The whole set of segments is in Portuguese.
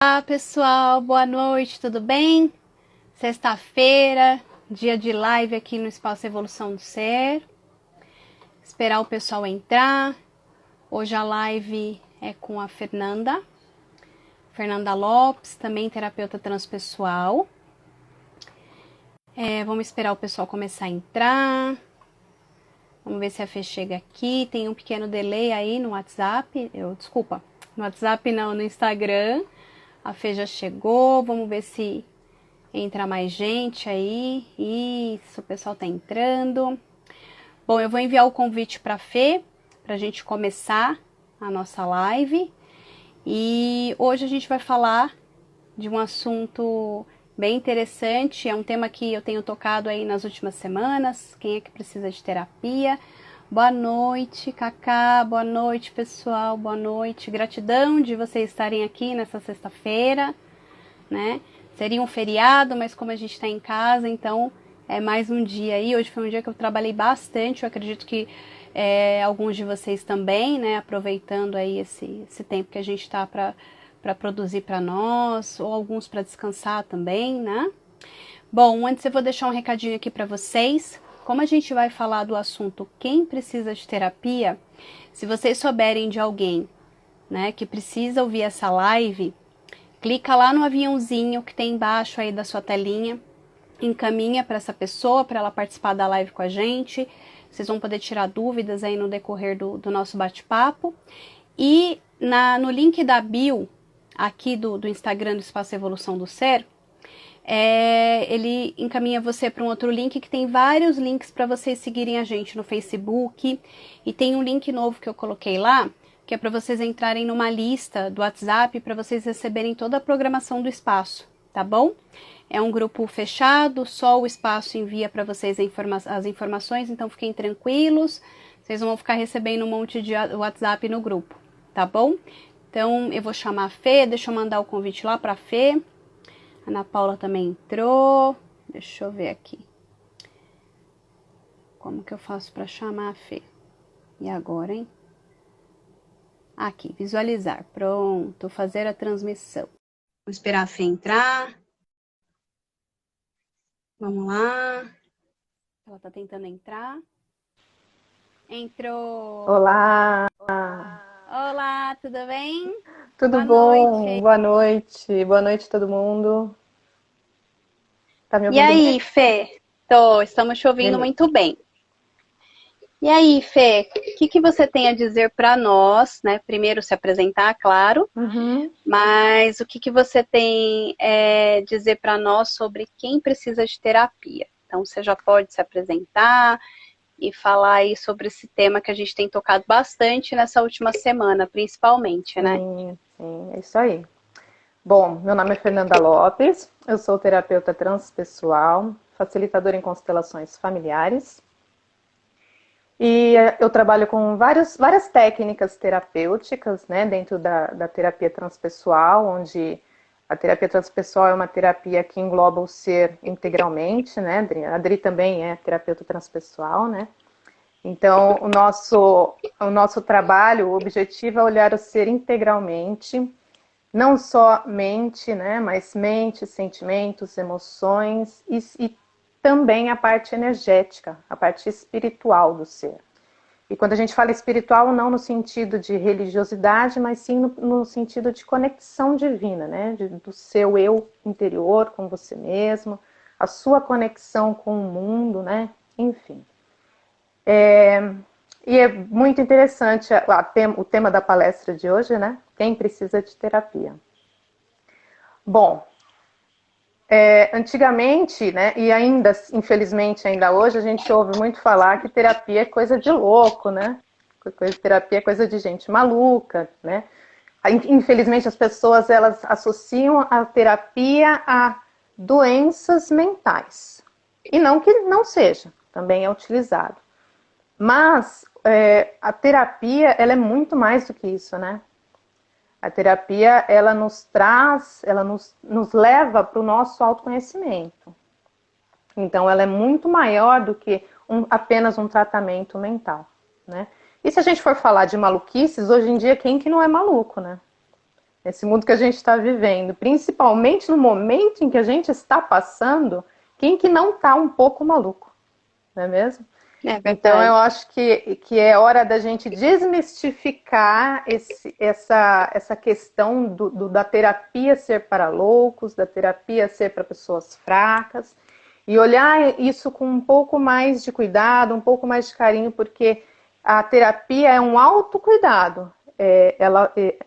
Olá pessoal, boa noite, tudo bem? Sexta-feira, dia de live aqui no Espaço Evolução do Ser. Esperar o pessoal entrar. Hoje a live é com a Fernanda Lopes, também terapeuta transpessoal. Vamos esperar o pessoal começar a entrar. Vamos ver se a Fê chega aqui. Tem um pequeno delay aí no WhatsApp. No WhatsApp não, no Instagram. A Fê já chegou. Vamos ver se entra mais gente aí. Isso, o pessoal tá entrando. Bom, eu vou enviar o convite para a Fê, pra gente começar a nossa live. E hoje a gente vai falar de um assunto bem interessante. É um tema que eu tenho tocado aí nas últimas semanas. Quem é que precisa de terapia? Boa noite, Cacá. Boa noite, pessoal. Boa noite. Gratidão de vocês estarem aqui nessa sexta-feira, né? Seria um feriado, mas como a gente está em casa, então é mais um dia aí. Hoje foi um dia que eu trabalhei bastante. Eu acredito que alguns de vocês também, né? Aproveitando aí esse tempo que a gente está para produzir para nós, ou alguns para descansar também, né? Bom, antes eu vou deixar um recadinho aqui para vocês. Como a gente vai falar do assunto quem precisa de terapia, se vocês souberem de alguém, né, que precisa ouvir essa live, clica lá no aviãozinho que tem embaixo aí da sua telinha, encaminha para essa pessoa, para ela participar da live com a gente. Vocês vão poder tirar dúvidas aí no decorrer do nosso bate-papo. E no link da bio, aqui do Instagram do Espaço Evolução do Ser, ele encaminha você para um outro link que tem vários links para vocês seguirem a gente no Facebook. E tem um link novo que eu coloquei lá, que é para vocês entrarem numa lista do WhatsApp para vocês receberem toda a programação do espaço, tá bom? É um grupo fechado, só o espaço envia para vocês as informações, então fiquem tranquilos, vocês vão ficar recebendo um monte de WhatsApp no grupo, tá bom? Então eu vou chamar a Fê, deixa eu mandar o convite lá para a Fê. A Ana Paula também entrou, deixa eu ver aqui. Como que eu faço para chamar a Fê? E agora, hein? Aqui, visualizar. Pronto, fazer a transmissão. Vou esperar a Fê entrar. Vamos lá. Ela tá tentando entrar. Entrou. Olá, Olá, tudo bem? tudo Boa bom? noite. Boa noite todo mundo. Tá me E ouvindo bem? aí, Fê? Estamos te ouvindo Beleza. muito bem. E aí, Fê, o que você tem a dizer para nós, né? Primeiro se apresentar, claro, Uhum. mas o que você tem a dizer para nós sobre quem precisa de terapia? Então, você já pode se apresentar e falar aí sobre esse tema que a gente tem tocado bastante nessa última semana, principalmente, né? Sim, é isso aí. Bom, meu nome é Fernanda Lopes, eu sou terapeuta transpessoal, facilitadora em constelações familiares. E eu trabalho com várias técnicas terapêuticas, né, dentro da terapia transpessoal, onde a terapia transpessoal é uma terapia que engloba o ser integralmente, né, Adri? A Adri também é terapeuta transpessoal, né? Então, o nosso trabalho, o objetivo é olhar o ser integralmente, não só mente, né, mas mente, sentimentos, emoções e também a parte energética, a parte espiritual do ser. E quando a gente fala espiritual, não no sentido de religiosidade, mas sim no sentido de conexão divina, né? Do seu eu interior com você mesmo, a sua conexão com o mundo, né? Enfim. E é muito interessante o tema da palestra de hoje, né? Quem precisa de terapia? Bom, antigamente, né, e ainda, infelizmente, ainda hoje, a gente ouve muito falar que terapia é coisa de louco, né? Terapia é coisa de gente maluca, né? Infelizmente, as pessoas, elas associam a terapia a doenças mentais. E não que não seja, também é utilizado. Mas a terapia, ela é muito mais do que isso, né? A terapia, ela nos traz, ela nos leva para o nosso autoconhecimento. Então, ela é muito maior do que apenas um tratamento mental, né? E se a gente for falar de maluquices, hoje em dia, quem que não é maluco, né? Esse mundo que a gente está vivendo, principalmente no momento em que a gente está passando, quem que não está um pouco maluco, não é mesmo? É Então eu verdade. acho que é hora da gente desmistificar essa questão da terapia ser para loucos, da terapia ser para pessoas fracas, e olhar isso com um pouco mais de cuidado, um pouco mais de carinho, porque a terapia é um autocuidado.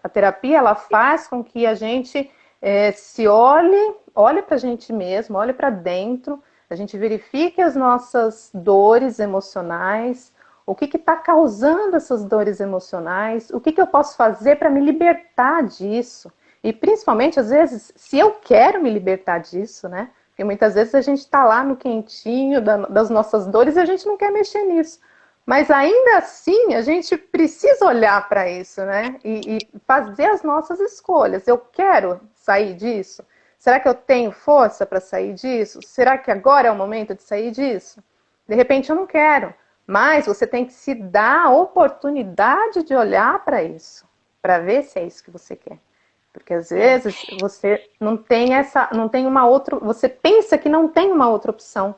A terapia ela faz com que a gente se olhe para a gente mesmo, olhe para dentro, a gente verifique as nossas dores emocionais, o que está causando essas dores emocionais, o que eu posso fazer para me libertar disso. E principalmente, às vezes, se eu quero me libertar disso, né? Porque muitas vezes a gente está lá no quentinho das nossas dores e a gente não quer mexer nisso. Mas ainda assim, a gente precisa olhar para isso, né? E fazer as nossas escolhas. Eu quero sair disso? Será que eu tenho força para sair disso? Será que agora é o momento de sair disso? De repente eu não quero. Mas você tem que se dar a oportunidade de olhar para isso, para ver se é isso que você quer. Porque às É. vezes você não tem uma outra, você pensa que não tem uma outra opção.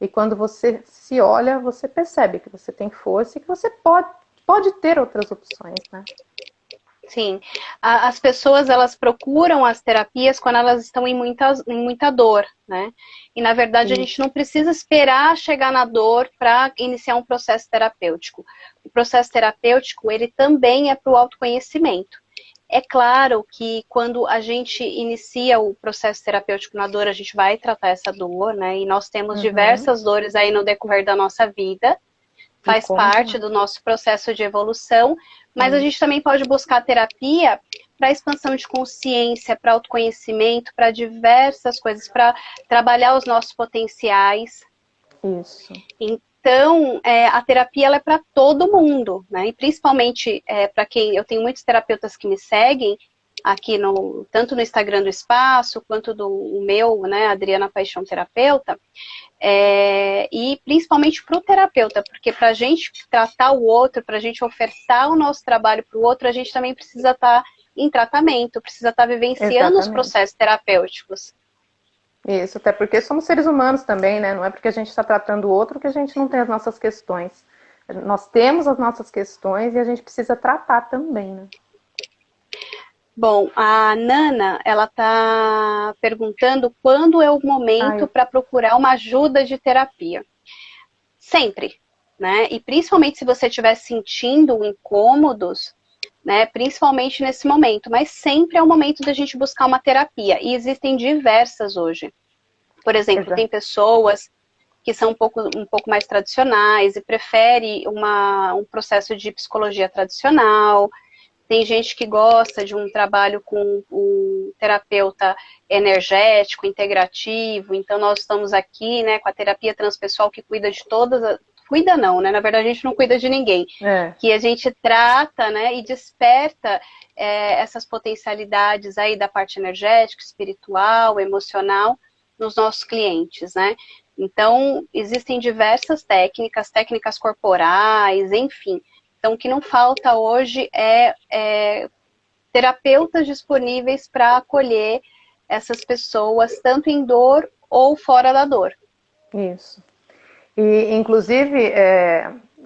E quando você se olha, você percebe que você tem força e que você pode ter outras opções, né? Sim, as pessoas elas procuram as terapias quando elas estão em muita dor, né? E na verdade a gente Isso. não precisa esperar chegar na dor para iniciar um processo terapêutico. O processo terapêutico ele também é para o autoconhecimento. É claro que quando a gente inicia o processo terapêutico na dor, a gente vai tratar essa dor, né? E nós temos Uhum. diversas dores aí no decorrer da nossa vida, E faz como parte demais. do nosso processo de evolução, mas a gente Isso. também pode buscar terapia para expansão de consciência, para autoconhecimento, para diversas coisas, para trabalhar os nossos potenciais. Isso. Então, a terapia ela é para todo mundo, né? E principalmente para quem eu tenho muitos terapeutas que me seguem aqui tanto no Instagram do Espaço quanto do meu, né, Adriana Paixão Terapeuta. E principalmente para o terapeuta, porque para a gente tratar o outro, para a gente ofertar o nosso trabalho para o outro, a gente também precisa estar em tratamento, precisa estar vivenciando os Exatamente. processos terapêuticos. Isso, até porque somos seres humanos também, né? Não é porque a gente está tratando o outro que a gente não tem as nossas questões. Nós temos as nossas questões e a gente precisa tratar também, né? Bom, a Nana, ela está perguntando quando é o Ah, momento eu... para procurar uma ajuda de terapia. Sempre, né? E principalmente se você estiver sentindo incômodos, né? Principalmente nesse momento, mas sempre é o momento da gente buscar uma terapia. E existem diversas hoje. Por exemplo, tem Exato. pessoas que são um pouco mais tradicionais e prefere um processo de psicologia tradicional. Tem gente que gosta de um trabalho com um terapeuta energético, integrativo. Então, nós estamos aqui, né, com a terapia transpessoal que cuida de todas. Cuida não, né? Na verdade, a gente não cuida de ninguém. É, Que a gente trata, né, e desperta essas potencialidades aí da parte energética, espiritual, emocional nos nossos clientes, né? Então, existem diversas técnicas, técnicas corporais, enfim. Então, o que não falta hoje é terapeutas disponíveis para acolher essas pessoas, tanto em dor ou fora da dor. isso. E, inclusive,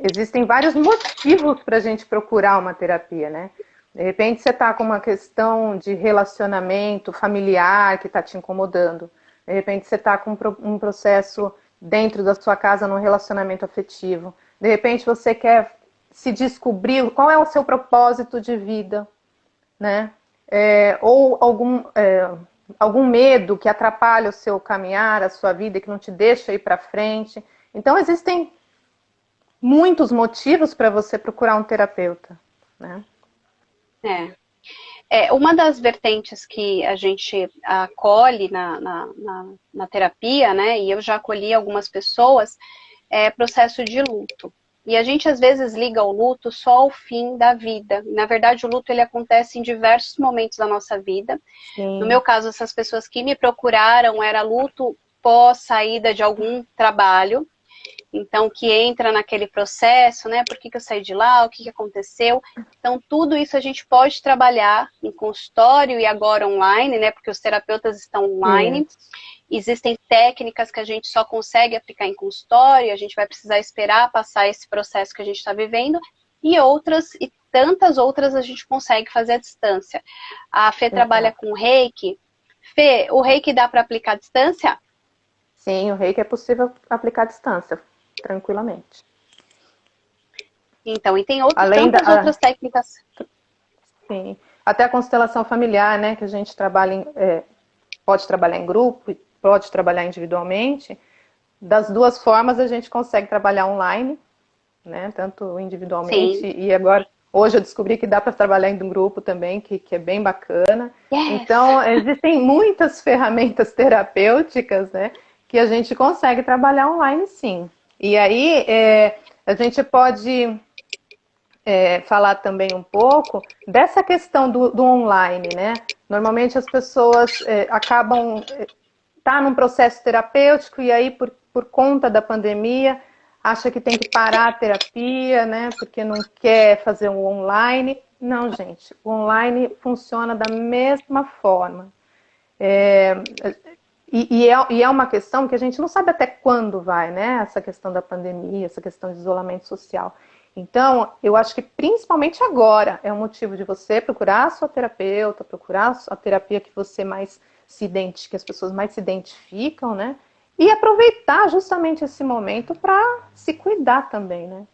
existem vários motivos para a gente procurar uma terapia, né? De repente você está com uma questão de relacionamento familiar que está te incomodando. De repente você está com um processo dentro da sua casa num relacionamento afetivo. De repente você quer se descobrir qual é o seu propósito de vida, né? Ou algum medo que atrapalha o seu caminhar, a sua vida, que não te deixa ir para frente. Então existem muitos motivos para você procurar um terapeuta, né? Uma das vertentes que a gente acolhe na terapia, né, e eu já acolhi algumas pessoas, é processo de luto. E a gente às vezes liga o luto só ao fim da vida. Na verdade, o luto ele acontece em diversos momentos da nossa vida. No meu Sim. caso, essas pessoas que me procuraram era luto pós saída de algum trabalho. então que entra naquele processo, né? Por que eu saí de lá, o que aconteceu. Então, tudo isso a gente pode trabalhar em consultório e agora online, né? Porque os terapeutas estão online. Existem técnicas que a gente só consegue aplicar em consultório, a gente vai precisar esperar passar esse processo que a gente está vivendo, e outras, e tantas outras a gente consegue fazer à distância. A Fê trabalha com reiki. Fê, o reiki dá para aplicar à distância? Sim, o reiki é possível aplicar à distância, tranquilamente. Então, e tem tantas outras técnicas. Sim, até a constelação familiar, né, que a gente trabalha pode trabalhar em grupo, pode trabalhar individualmente. Das duas formas a gente consegue trabalhar online, né, tanto individualmente. Sim. E agora, hoje eu descobri que dá para trabalhar em grupo também, que é bem bacana. Yes. Então, existem muitas ferramentas terapêuticas, né, que a gente consegue trabalhar online, sim. E aí, a gente pode falar também um pouco dessa questão do online, né? Normalmente as pessoas acabam num processo terapêutico e aí, por conta da pandemia, acha que tem que parar a terapia, né? Porque não quer fazer um online. Não, gente, o online funciona da mesma forma. E é uma questão que a gente não sabe até quando vai, né? Essa questão da pandemia, essa questão de isolamento social. Então, eu acho que principalmente agora é um motivo de você procurar a sua terapeuta, procurar a terapia que você mais se identifica, que as pessoas mais se identificam, né? E aproveitar justamente esse momento para se cuidar também, né?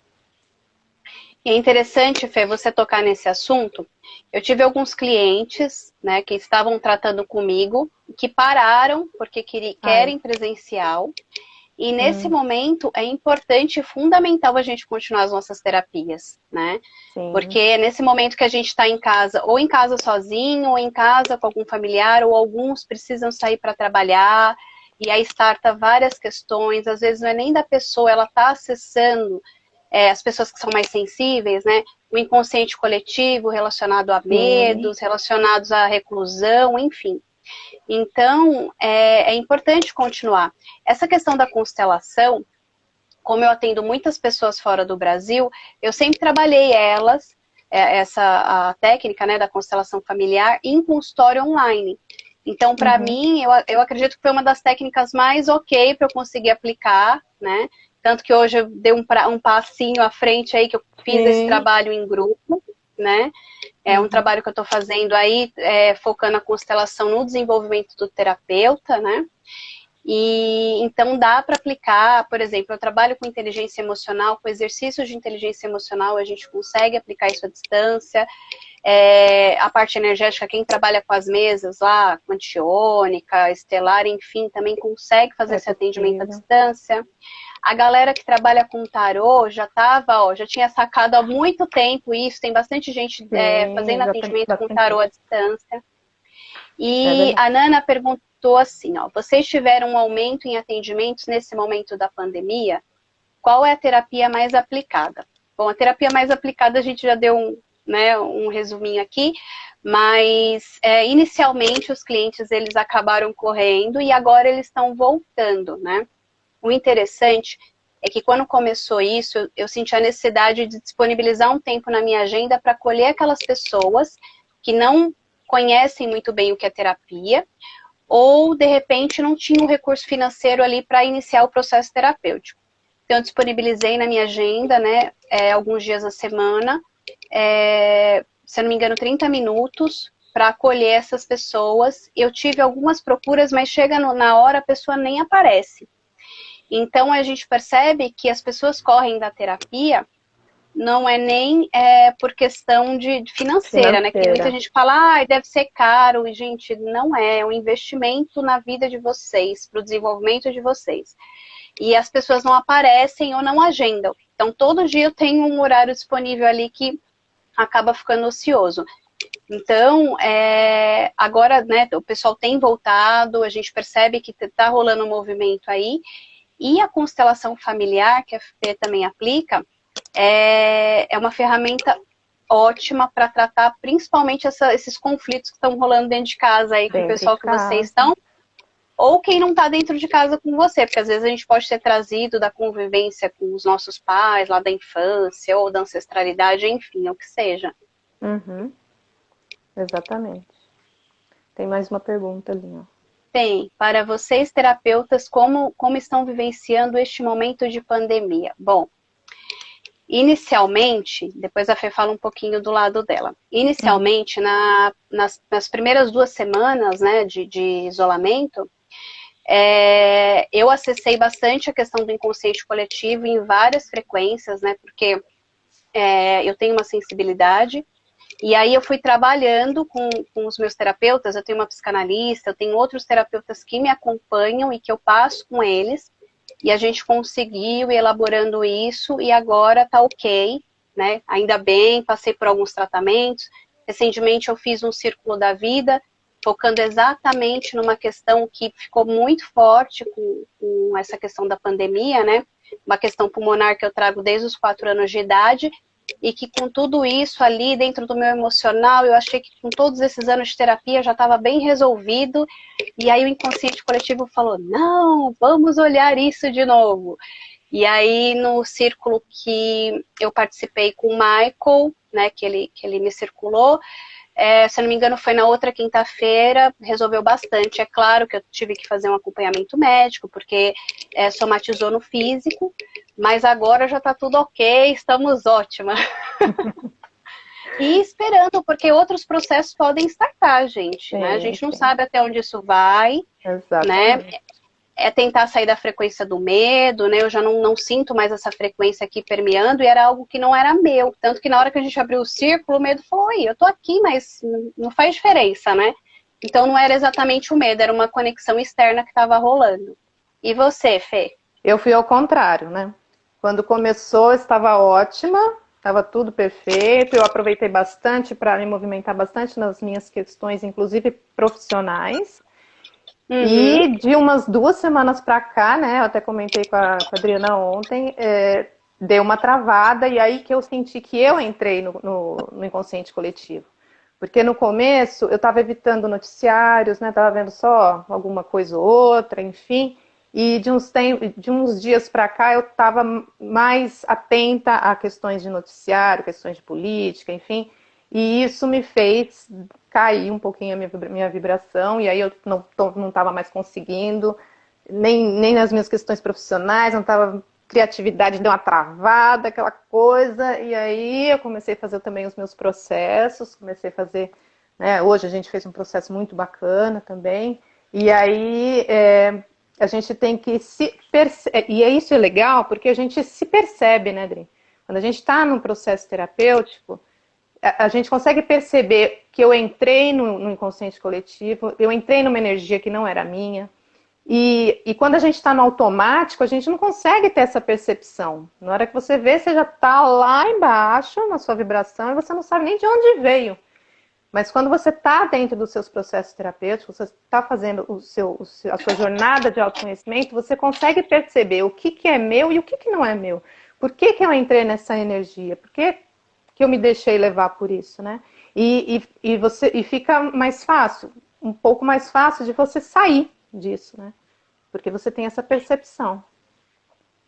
E é interessante, Fê, você tocar nesse assunto. Eu tive alguns clientes, né, que estavam tratando comigo, que pararam porque querem presencial. E nesse momento é importante e fundamental a gente continuar as nossas terapias, né? Sim. Porque é nesse momento que a gente está em casa, ou em casa sozinho, ou em casa com algum familiar, ou alguns precisam sair para trabalhar, e aí starta várias questões, às vezes não é nem da pessoa, ela está acessando as pessoas que são mais sensíveis, né? O inconsciente coletivo relacionado a medos, relacionados à reclusão, enfim. Então, é importante continuar. Essa questão da constelação, como eu atendo muitas pessoas fora do Brasil, eu sempre trabalhei a técnica, né, da constelação familiar em consultório online. Então, para mim, eu acredito que foi uma das técnicas mais ok para eu conseguir aplicar, né? Tanto que hoje eu dei um passinho à frente aí, que eu fiz esse trabalho em grupo, né? É um trabalho que eu estou fazendo aí, focando a constelação no desenvolvimento do terapeuta, né? E então dá para aplicar, por exemplo, eu trabalho com inteligência emocional, com exercícios de inteligência emocional, a gente consegue aplicar isso à distância. A parte energética, quem trabalha com as mesas lá, quantiônica, estelar, enfim, também consegue fazer esse atendimento à distância. A galera que trabalha com tarô já tinha sacado há muito tempo isso, tem bastante gente fazendo atendimento com tarô à distância. E a Nana perguntou assim, ó, vocês tiveram um aumento em atendimentos nesse momento da pandemia? Qual é a terapia mais aplicada? Bom, a terapia mais aplicada a gente já deu um resuminho aqui, mas inicialmente os clientes eles acabaram correndo e agora eles estão voltando, né? O interessante é que quando começou isso, eu senti a necessidade de disponibilizar um tempo na minha agenda para acolher aquelas pessoas que não conhecem muito bem o que é terapia, ou de repente não tinham um recurso financeiro ali para iniciar o processo terapêutico. Então eu disponibilizei na minha agenda, né, alguns dias da semana, se eu não me engano, 30 minutos para acolher essas pessoas. Eu tive algumas procuras, mas chega na hora a pessoa nem aparece. Então, a gente percebe que as pessoas correm da terapia, não é nem por questão de financeira, né? Que tem muita gente que fala, deve ser caro. E, gente, não é um investimento na vida de vocês, para o desenvolvimento de vocês. E as pessoas não aparecem ou não agendam. Então, todo dia eu tenho um horário disponível ali que acaba ficando ocioso. Então, agora, né, o pessoal tem voltado, a gente percebe que está rolando um movimento aí. E a constelação familiar, que a Fê também aplica, é uma ferramenta ótima para tratar principalmente esses conflitos que estão rolando dentro de casa aí com o pessoal que vocês estão. ou quem não está dentro de casa com você, porque às vezes a gente pode ter trazido da convivência com os nossos pais, lá da infância, ou da ancestralidade, enfim, o que seja. Uhum, exatamente. Tem mais uma pergunta ali, ó. Tem, para vocês terapeutas, como estão vivenciando este momento de pandemia? Bom, inicialmente, depois a Fê fala um pouquinho do lado dela. Inicialmente, nas primeiras 2 semanas, né, de isolamento, eu acessei bastante a questão do inconsciente coletivo em várias frequências, né, porque eu tenho uma sensibilidade, e aí eu fui trabalhando com os meus terapeutas, eu tenho uma psicanalista, eu tenho outros terapeutas que me acompanham e que eu passo com eles, e a gente conseguiu ir elaborando isso, e agora tá ok, né? Ainda bem, passei por alguns tratamentos. Recentemente eu fiz um círculo da vida, focando exatamente numa questão que ficou muito forte com essa questão da pandemia, né? Uma questão pulmonar que eu trago desde os 4 anos de idade, e que com tudo isso ali dentro do meu emocional, eu achei que com todos esses anos de terapia já estava bem resolvido, e aí o inconsciente coletivo falou, não, vamos olhar isso de novo. E aí no círculo que eu participei com o Michael, né, que ele me circulou, se eu não me engano foi na outra quinta-feira, resolveu bastante. É claro que eu tive que fazer um acompanhamento médico, porque somatizou no físico, mas agora já tá tudo ok, estamos ótimas. E esperando, porque outros processos podem startar, gente, Sim, né? A gente não sim. sabe até onde isso vai, né? Exatamente. É tentar sair da frequência do medo, né? Eu já não sinto mais essa frequência aqui permeando, e era algo que não era meu. Tanto que na hora que a gente abriu o círculo, o medo falou, oi, eu tô aqui, mas não faz diferença, né? Então não era exatamente o medo, era uma conexão externa que estava rolando. E você, Fê? Eu fui ao contrário, né? Quando começou, estava ótima, estava tudo perfeito. Eu aproveitei bastante para me movimentar bastante nas minhas questões, inclusive profissionais. Uhum. E de umas 2 semanas para cá, né? Eu até comentei com a Adriana ontem, deu uma travada e aí que eu senti que eu entrei no inconsciente coletivo. Porque no começo eu estava evitando noticiários, né? Estava vendo só alguma coisa ou outra, enfim. E de uns dias para cá eu estava mais atenta a questões de noticiário, questões de política, enfim. E isso me fez cair um pouquinho a minha vibração, e aí eu não estava mais conseguindo, nem nas minhas questões profissionais, não estava. Criatividade deu uma travada, aquela coisa, e aí eu comecei a fazer também os meus processos, comecei a fazer, né, hoje a gente fez um processo muito bacana também, e aí a gente tem que se perceber, e isso é legal, porque a gente se percebe, né, Adri? Quando a gente está num processo terapêutico, a gente consegue perceber que eu entrei no inconsciente coletivo, eu entrei numa energia que não era minha, e quando a gente está no automático, a gente não consegue ter essa percepção. Na hora que você vê, você já está lá embaixo na sua vibração e você não sabe nem de onde veio. Mas quando você está dentro dos seus processos terapêuticos, você está fazendo a sua jornada de autoconhecimento, você consegue perceber o que é meu e o que não é meu. Por que eu entrei nessa energia? Por que eu me deixei levar por isso, né? E fica mais fácil, um pouco mais fácil de você sair disso, né? Porque você tem essa percepção.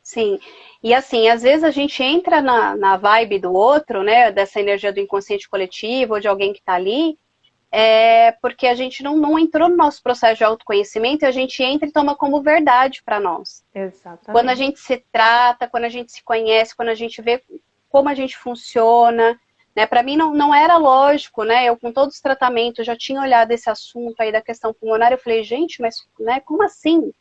Sim, e assim, às vezes a gente entra na vibe do outro, né, dessa energia do inconsciente coletivo, ou de alguém que está ali, porque a gente não entrou no nosso processo de autoconhecimento, e a gente entra e toma como verdade para nós. Exatamente. Quando a gente se trata, quando a gente se conhece, quando a gente vê como a gente funciona, né, para mim não era lógico, né, eu com todos os tratamentos já tinha olhado esse assunto aí da questão pulmonar, eu falei, gente, mas né, como assim?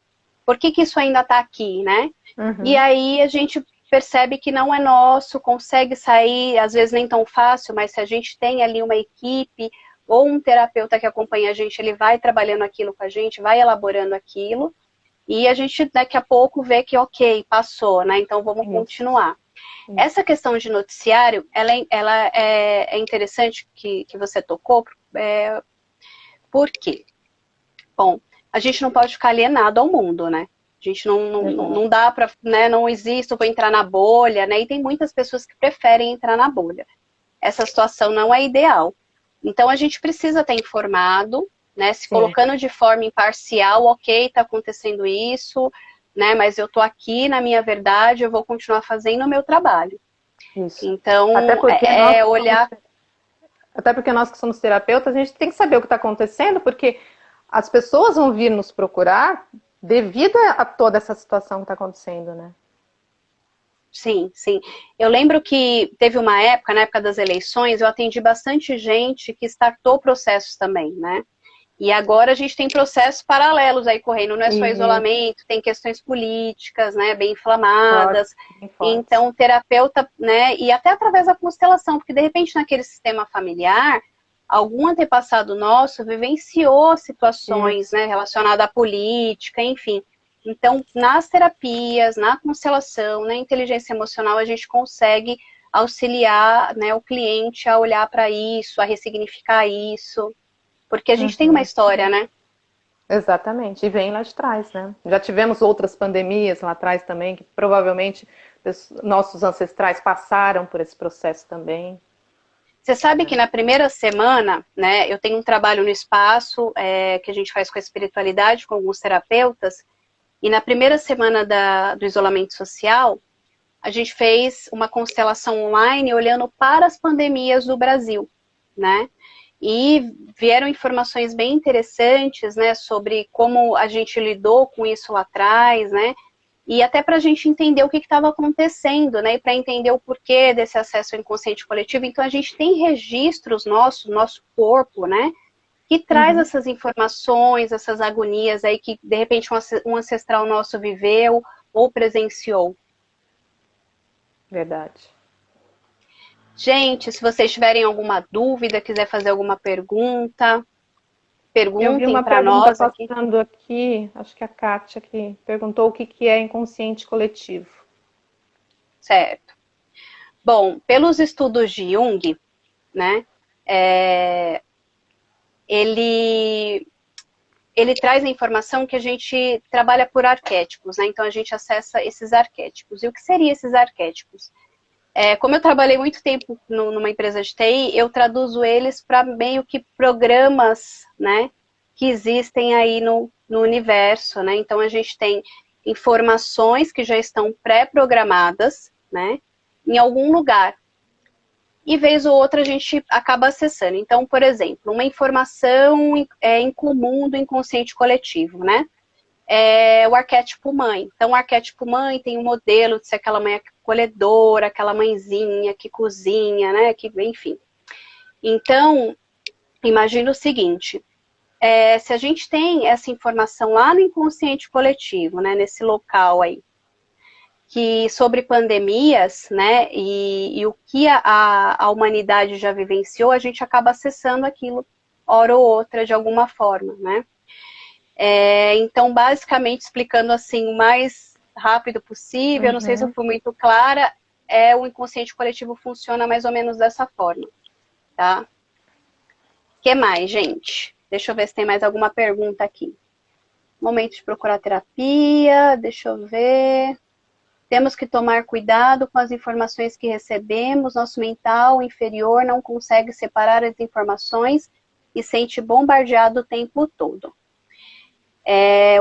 Por que isso ainda está aqui, né? Uhum. E aí a gente percebe que não é nosso, consegue sair, às vezes nem tão fácil, mas se a gente tem ali uma equipe ou um terapeuta que acompanha a gente, ele vai trabalhando aquilo com a gente, vai elaborando aquilo, e a gente daqui a pouco vê que ok, passou, né? Então vamos continuar. Essa questão de noticiário, ela é interessante que você tocou, por quê? Bom, a gente não pode ficar alienado ao mundo, né? A gente não dá para, né? Não existe, eu vou entrar na bolha, né? E tem muitas pessoas que preferem entrar na bolha. Essa situação não é ideal. Então a gente precisa estar informado, né? Se Sim. colocando de forma imparcial, ok, está acontecendo isso, né? Mas eu estou aqui na minha verdade, eu vou continuar fazendo o meu trabalho. Isso. Até Então, porque é olhar... até porque nós que somos terapeutas, a gente tem que saber o que está acontecendo, porque as pessoas vão vir nos procurar devido a toda essa situação que está acontecendo, né? Sim, sim. Eu lembro que teve uma época, na época das eleições, eu atendi bastante gente que startou processos também, né? E agora a gente tem processos paralelos aí correndo, não é só E isolamento, tem questões políticas, né, bem fortes, inflamadas. bem fortes. Então, o terapeuta, né, e até através da constelação, porque de repente naquele sistema familiar, algum antepassado nosso vivenciou situações, Isso. né, relacionadas à política, enfim. Então, nas terapias, na constelação, na inteligência emocional, a gente consegue auxiliar, né, o cliente a olhar para isso, a ressignificar isso. Porque a gente tem uma Uhum. história, né? Exatamente. E vem lá de trás, né? Já tivemos outras pandemias lá atrás também, que provavelmente nossos ancestrais passaram por esse processo também. Você sabe que Né? na primeira semana, né, eu tenho um trabalho no espaço que a gente faz com a espiritualidade, com alguns terapeutas, e na primeira semana do isolamento social, a gente fez uma constelação online olhando para as pandemias do Brasil, né? E vieram informações bem interessantes, né, sobre como a gente lidou com isso lá atrás, né? E até para a gente entender o que estava acontecendo, né? E para entender o porquê desse acesso ao inconsciente coletivo. Então, a gente tem registros nossos, nosso corpo, né? Que traz Uhum. essas informações, essas agonias aí que, de repente, um ancestral nosso viveu ou presenciou. Verdade. Gente, se vocês tiverem alguma dúvida, quiser fazer alguma pergunta, Eu vi perguntem uma para pergunta nós aqui. passando aqui, acho que a Kátia que perguntou o que que é inconsciente coletivo. Certo. Bom, pelos estudos de Jung, né? É, ele ele traz a informação que a gente trabalha por arquétipos, né? Então a gente acessa esses arquétipos. E o que seriam esses arquétipos? Como eu trabalhei muito tempo numa empresa de TI, eu traduzo eles para meio que programas, né? Que existem aí no universo, né? Então a gente tem informações que já estão pré-programadas, né? Em algum lugar e vez ou outra a gente acaba acessando. Então, por exemplo, uma informação em comum do inconsciente coletivo, né? É o arquétipo mãe. Então, o arquétipo mãe tem um modelo de ser aquela mãe acolhedora, aquela mãezinha que cozinha, né? Que, enfim. Então, imagina o seguinte: se a gente tem essa informação lá no inconsciente coletivo, né? Nesse local aí, que sobre pandemias, né, e o que a humanidade já vivenciou, a gente acaba acessando aquilo, hora ou outra, de alguma forma, né. Então, basicamente, explicando assim o mais rápido possível, eu não sei se eu Uhum. fui muito clara, o inconsciente coletivo funciona mais ou menos dessa forma, tá? O que mais, gente? Deixa eu ver se tem mais alguma pergunta aqui. Momento de procurar terapia, deixa eu ver. Temos que tomar cuidado com as informações que recebemos. Nosso mental inferior não consegue separar as informações e sente bombardeado o tempo todo.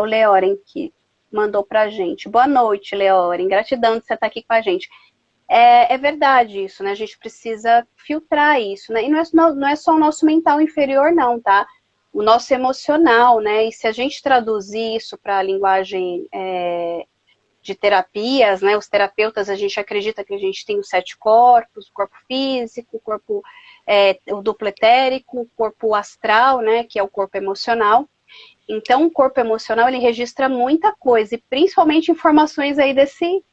O Leoren que mandou pra gente. Boa noite, Leoren. Gratidão de você estar aqui com a gente. É verdade isso, né? A gente precisa filtrar isso, né? E não é só o nosso mental inferior, não, tá? O nosso emocional, né? E se a gente traduzir isso para a linguagem de terapias, né? Os terapeutas, a gente acredita que a gente tem os 7 corpos, o corpo físico, o corpo o duplo etérico, o corpo astral, né? Que é o corpo emocional. Então, o corpo emocional, ele registra muita coisa, e principalmente informações aí desse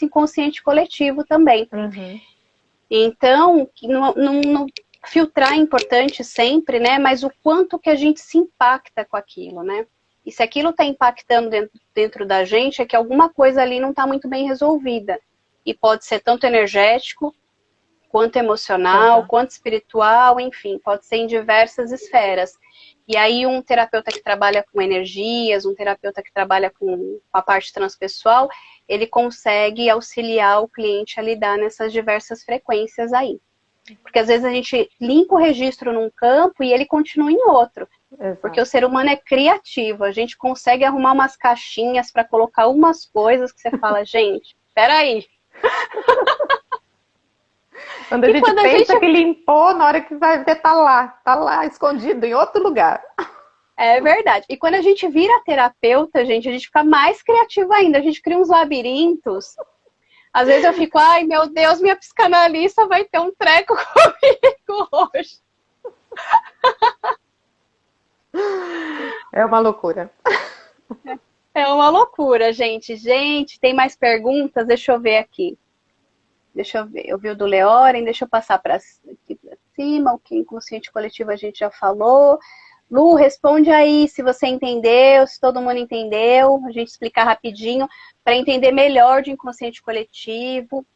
inconsciente coletivo também. Uhum. Então, filtrar é importante sempre, né? Mas o quanto que a gente se impacta com aquilo, né? E se aquilo está impactando dentro da gente, é que alguma coisa ali não está muito bem resolvida. E pode ser tanto energético, quanto emocional, Uhum. quanto espiritual, enfim, pode ser em diversas esferas. E aí um terapeuta que trabalha com energias, um terapeuta que trabalha com a parte transpessoal, ele consegue auxiliar o cliente a lidar nessas diversas frequências aí. Porque às vezes a gente limpa o registro num campo e ele continua em outro. Porque Exato. o ser humano é criativo, a gente consegue arrumar umas caixinhas para colocar umas coisas que você fala, gente, peraí. Quando a E gente quando a gente... pensa que limpou, na hora que vai ver, tá lá, escondido em outro lugar. É verdade. E quando a gente vira terapeuta, gente, a gente fica mais criativo ainda, a gente cria uns labirintos. Às vezes eu fico, ai meu Deus, minha psicanalista vai ter um treco comigo hoje. É uma loucura. É uma loucura, gente. Gente, tem mais perguntas? Deixa eu ver aqui. Deixa eu ver. Eu vi o do Leoren, deixa eu passar para cima. O que é inconsciente coletivo a gente já falou. Lu, responde aí se você entendeu, se todo mundo entendeu. A gente explicar rapidinho para entender melhor de inconsciente coletivo,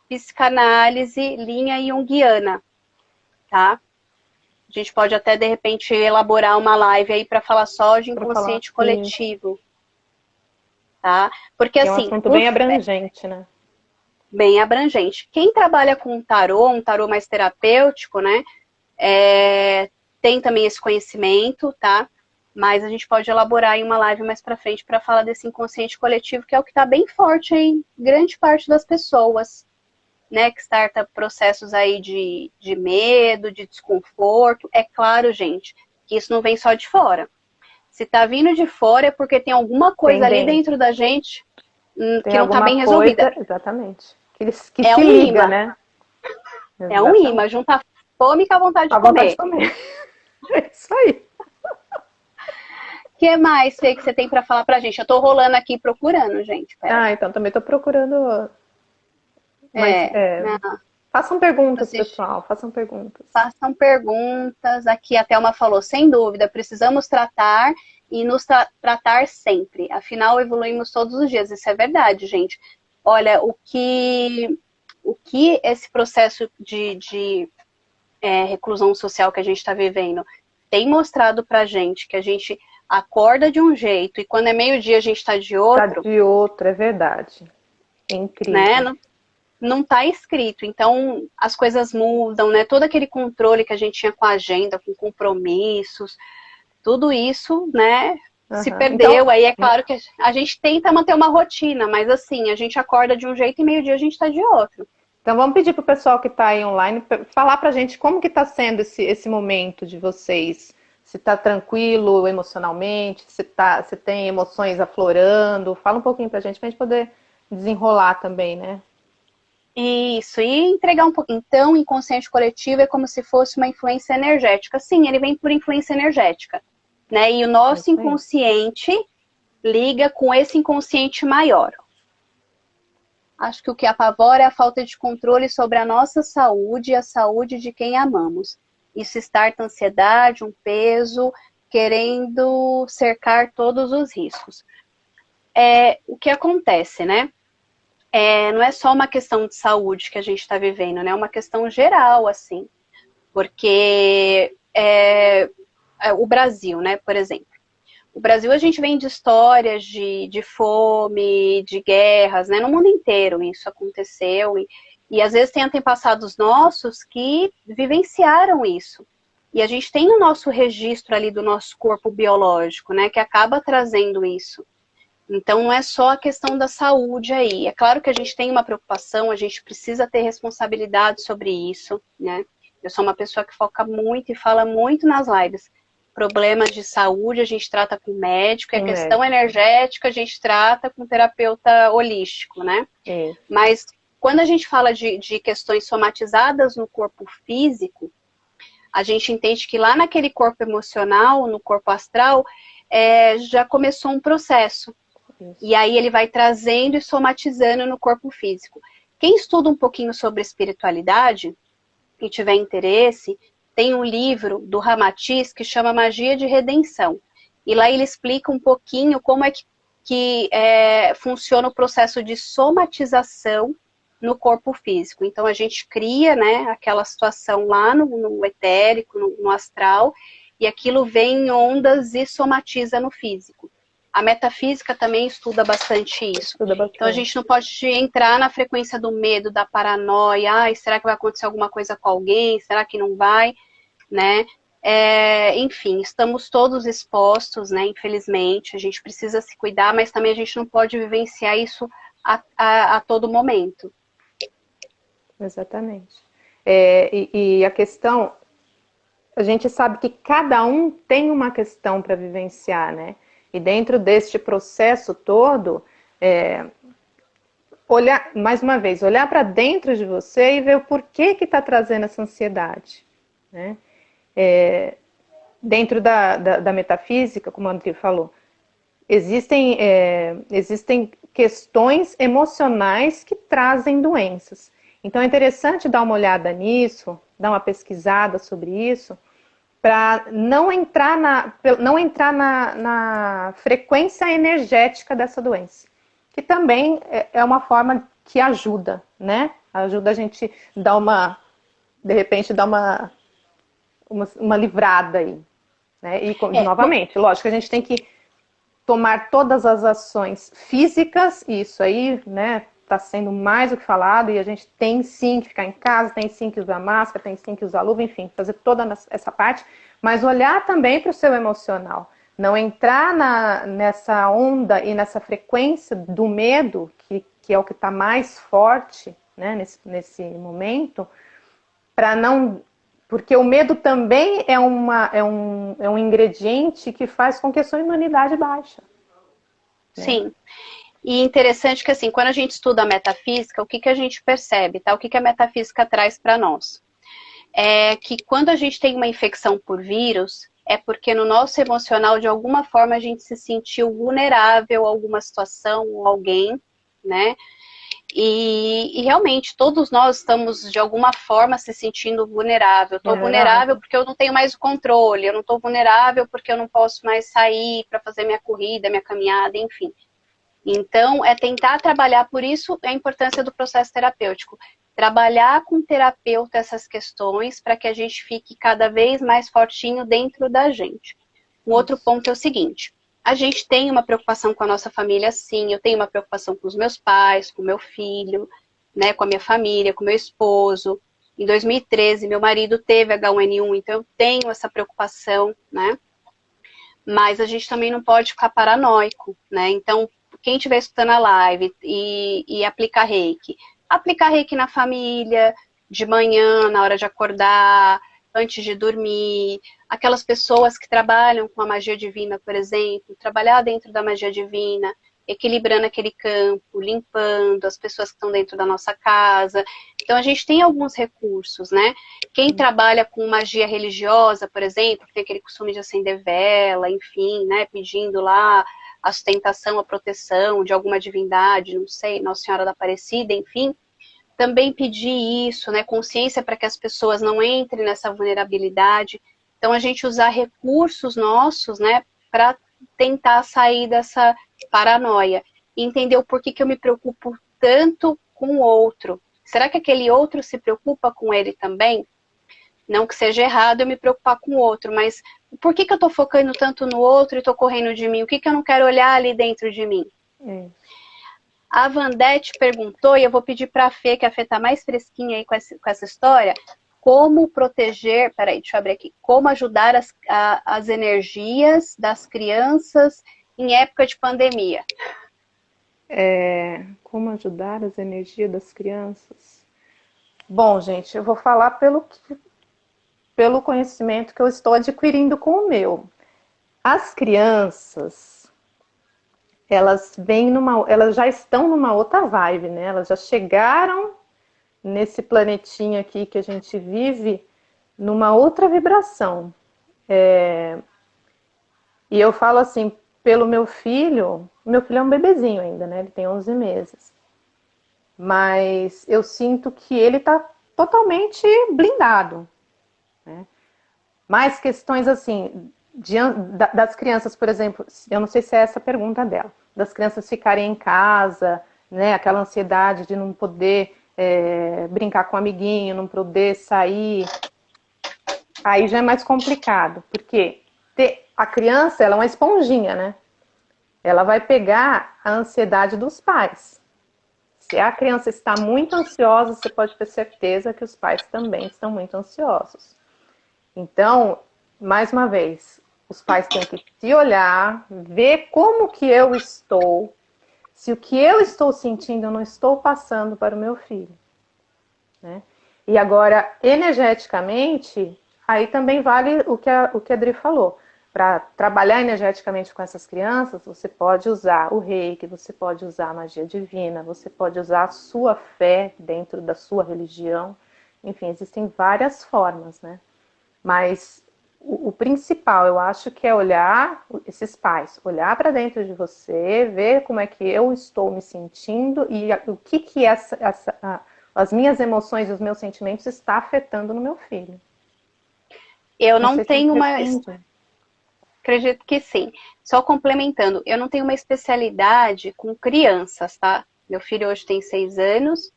psicanálise, linha junguiana, tá? A gente pode até, de repente, elaborar uma live aí para falar só de Para falar. inconsciente coletivo, tá? Porque, Que é um assim, assunto bem abrangente, né? bem abrangente. Quem trabalha com um tarô mais terapêutico, né? Tem também esse conhecimento, tá? Mas a gente pode elaborar em uma live mais para frente para falar desse inconsciente coletivo, que é o que está bem forte em grande parte das pessoas, né? Que starta processos aí de medo, de desconforto. É claro, gente, que isso não vem só de fora. Se tá vindo de fora é porque tem alguma coisa ali dentro da gente Tem que não tá alguma bem resolvida. coisa, exatamente, que É se um liga, imã. né? É um imã, Exatamente. junta fome com a vontade de A vontade de comer. comer. É isso aí. O que mais, Fê, que você tem para falar pra gente? Eu tô rolando aqui procurando, gente. Pera. Então também estou procurando. Mas Não, façam perguntas, assiste. pessoal. Façam perguntas. Façam perguntas. Aqui a Thelma falou, sem dúvida, precisamos tratar e nos tratar sempre. Afinal, evoluímos todos os dias. Isso é verdade, gente. Olha, o que esse processo de reclusão social que a gente está vivendo tem mostrado pra gente, que a gente acorda de um jeito e quando é meio-dia a gente está de Tá outro, de outro, é verdade. É né? incrível. Não está escrito. Então, as coisas mudam, né? Todo aquele controle que a gente tinha com a agenda, com compromissos, tudo isso, né? Se Uhum. Então, perdeu. Aí é claro que a gente tenta manter uma rotina, mas assim, a gente acorda de um jeito e meio-dia a gente está de outro. então vamos pedir para o pessoal que está aí online falar para a gente como que está sendo esse momento de vocês. Se está tranquilo emocionalmente, se tem emoções aflorando. Fala um pouquinho para a gente poder desenrolar também, né? Isso, e entregar um pouquinho. Então, inconsciente coletivo é como se fosse uma influência energética. Sim, ele vem por influência energética, né? E o É nosso isso aí. inconsciente liga com esse inconsciente maior. Acho que o que apavora é a falta de controle sobre a nossa saúde e a saúde de quem amamos. Isso starta ansiedade, um peso, querendo cercar todos os riscos. O que acontece, né? Não é só uma questão de saúde que a gente está vivendo, né? É uma questão geral, assim. Porque o Brasil, né, por exemplo. O Brasil, a gente vem de histórias de fome, de guerras, né? No mundo inteiro isso aconteceu. E às vezes tem antepassados nossos que vivenciaram isso. E a gente tem no nosso registro ali do nosso corpo biológico, né? Que acaba trazendo isso. Então, não é só a questão da saúde aí. É claro que a gente tem uma preocupação, a gente precisa ter responsabilidade sobre isso, né? Eu sou uma pessoa que foca muito e fala muito nas lives. Problemas de saúde a gente trata com médico, e a Um questão médico. energética a gente trata com terapeuta holístico, né? É. Mas quando a gente fala de questões somatizadas no corpo físico, a gente entende que lá naquele corpo emocional, no corpo astral, já começou um processo. Isso. E aí ele vai trazendo e somatizando no corpo físico. Quem estuda um pouquinho sobre espiritualidade e tiver interesse, tem um livro do Ramatiz que chama Magia de Redenção. E lá ele explica um pouquinho como é que funciona o processo de somatização no corpo físico. Então a gente cria, né, aquela situação lá no etérico, no astral, e aquilo vem em ondas e somatiza no físico. A metafísica também estuda bastante isso. Então a gente não pode entrar na frequência do medo, da paranoia. Será que vai acontecer alguma coisa com alguém? Será que não vai? Né? Enfim, estamos todos expostos, né? Infelizmente, a gente precisa se cuidar, mas também a gente não pode vivenciar isso a todo momento. Exatamente. E a questão, a gente sabe que cada um tem uma questão para vivenciar, né? E dentro deste processo todo, olhar, mais uma vez, olhar para dentro de você e ver o porquê que está trazendo essa ansiedade, né? Dentro da metafísica, como a André falou, existem questões emocionais que trazem doenças. Então é interessante dar uma olhada nisso, dar uma pesquisada sobre isso, para não entrar na frequência energética dessa doença, que também é uma forma que ajuda, né? Ajuda a gente de repente, dar uma livrada aí, né? E novamente, lógico, a gente tem que tomar todas as ações físicas, e isso aí, né, está sendo mais do que falado, e a gente tem sim que ficar em casa, tem sim que usar máscara, tem sim que usar luva, enfim, fazer toda essa parte, mas olhar também para o seu emocional. Não entrar nessa onda e nessa frequência do medo, que é o que está mais forte, né, nesse momento, para não. Porque o medo também é um ingrediente que faz com que a sua imunidade baixe. Né? Sim. E interessante que, assim, quando a gente estuda a metafísica, o que a gente percebe, tá? O que a metafísica traz para nós? É que quando a gente tem uma infecção por vírus, é porque no nosso emocional, de alguma forma, a gente se sentiu vulnerável a alguma situação ou alguém, né? E realmente, todos nós estamos, de alguma forma, se sentindo vulnerável. Eu estou vulnerável porque eu não tenho mais o controle, eu não estou vulnerável porque eu não posso mais sair para fazer minha corrida, minha caminhada, enfim. Então, é tentar trabalhar, por isso a importância do processo terapêutico. Trabalhar com o terapeuta essas questões para que a gente fique cada vez mais fortinho dentro da gente. Um outro ponto é o seguinte: a gente tem uma preocupação com a nossa família, sim. Eu tenho uma preocupação com os meus pais, com o meu filho, né, com a minha família, com o meu esposo. Em 2013, meu marido teve H1N1, então eu tenho essa preocupação, né? Mas a gente também não pode ficar paranoico, né? Então, quem estiver escutando a live e aplicar reiki na família, de manhã, na hora de acordar, antes de dormir, aquelas pessoas que trabalham com a magia divina, por exemplo, trabalhar dentro da magia divina, equilibrando aquele campo, limpando as pessoas que estão dentro da nossa casa. Então, a gente tem alguns recursos, né? Quem trabalha com magia religiosa, por exemplo, tem aquele costume de acender vela, enfim, né? Pedindo lá a sustentação, a proteção de alguma divindade, não sei, Nossa Senhora da Aparecida, enfim. Também pedir isso, né? Consciência para que as pessoas não entrem nessa vulnerabilidade. Então, a gente usar recursos nossos, né? Para tentar sair dessa paranoia. E entender o porquê que eu me preocupo tanto com o outro. Será que aquele outro se preocupa com ele também? Não que seja errado eu me preocupar com o outro, mas por que eu estou focando tanto no outro e estou correndo de mim? O que eu não quero olhar ali dentro de mim? A Vandete perguntou, e eu vou pedir para a Fê, que a Fê está mais fresquinha aí com essa história, como proteger, peraí, deixa eu abrir aqui, como ajudar as energias das crianças em época de pandemia. Como ajudar as energias das crianças? Bom, gente, eu vou falar pelo conhecimento que eu estou adquirindo com o meu. As crianças, elas já estão numa outra vibe, né? Elas já chegaram nesse planetinha aqui que a gente vive numa outra vibração. E eu falo assim, pelo meu filho é um bebezinho ainda, né? Ele tem 11 meses. Mas eu sinto que ele está totalmente blindado. Né? Mais questões assim, das crianças, por exemplo, eu não sei se é essa a pergunta dela, das crianças ficarem em casa, né? Aquela ansiedade de não poder brincar com o amiguinho, não poder sair. Aí já é mais complicado, porque a criança, ela é uma esponjinha, né? Ela vai pegar a ansiedade dos pais. Se a criança está muito ansiosa, você pode ter certeza que os pais também estão muito ansiosos. Então, mais uma vez, os pais têm que se olhar, ver como que eu estou, se o que eu estou sentindo eu não estou passando para o meu filho, né? E agora, energeticamente, aí também vale o que a Adri falou. Para trabalhar energeticamente com essas crianças, você pode usar o reiki, você pode usar a magia divina, você pode usar a sua fé dentro da sua religião. Enfim, existem várias formas, né? Mas o principal, eu acho que é olhar, esses pais, olhar para dentro de você, ver como é que eu estou me sentindo e o que as minhas emoções e os meus sentimentos está afetando no meu filho. Eu Não não sei se me tenho uma. responde. Acredito que sim. Só complementando, eu não tenho uma especialidade com crianças, tá? Meu filho hoje tem 6 anos,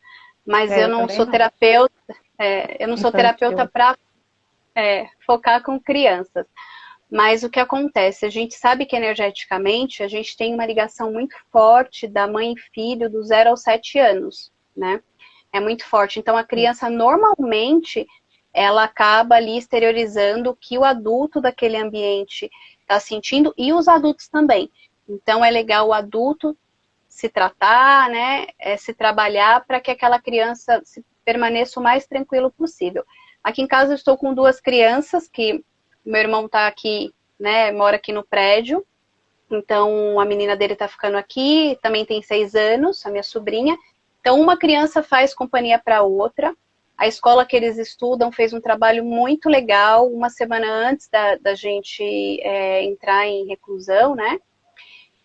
mas eu Eu não também sou não. terapeuta, eu não sou terapeuta Infantil. para focar com crianças. Mas o que acontece? A gente sabe que energeticamente a gente tem uma ligação muito forte da mãe e filho do 0 aos 7 anos, né? É muito forte. Então a criança normalmente ela acaba ali exteriorizando o que o adulto daquele ambiente está sentindo e os adultos também. Então é legal o adulto se tratar, né? Se trabalhar para que aquela criança permaneça o mais tranquilo possível. Aqui em casa eu estou com 2 crianças que meu irmão está aqui, né? Mora aqui no prédio. Então a menina dele está ficando aqui, também tem 6 anos, a minha sobrinha. Então uma criança faz companhia para outra. A escola que eles estudam fez um trabalho muito legal, uma semana antes da gente entrar em reclusão, né?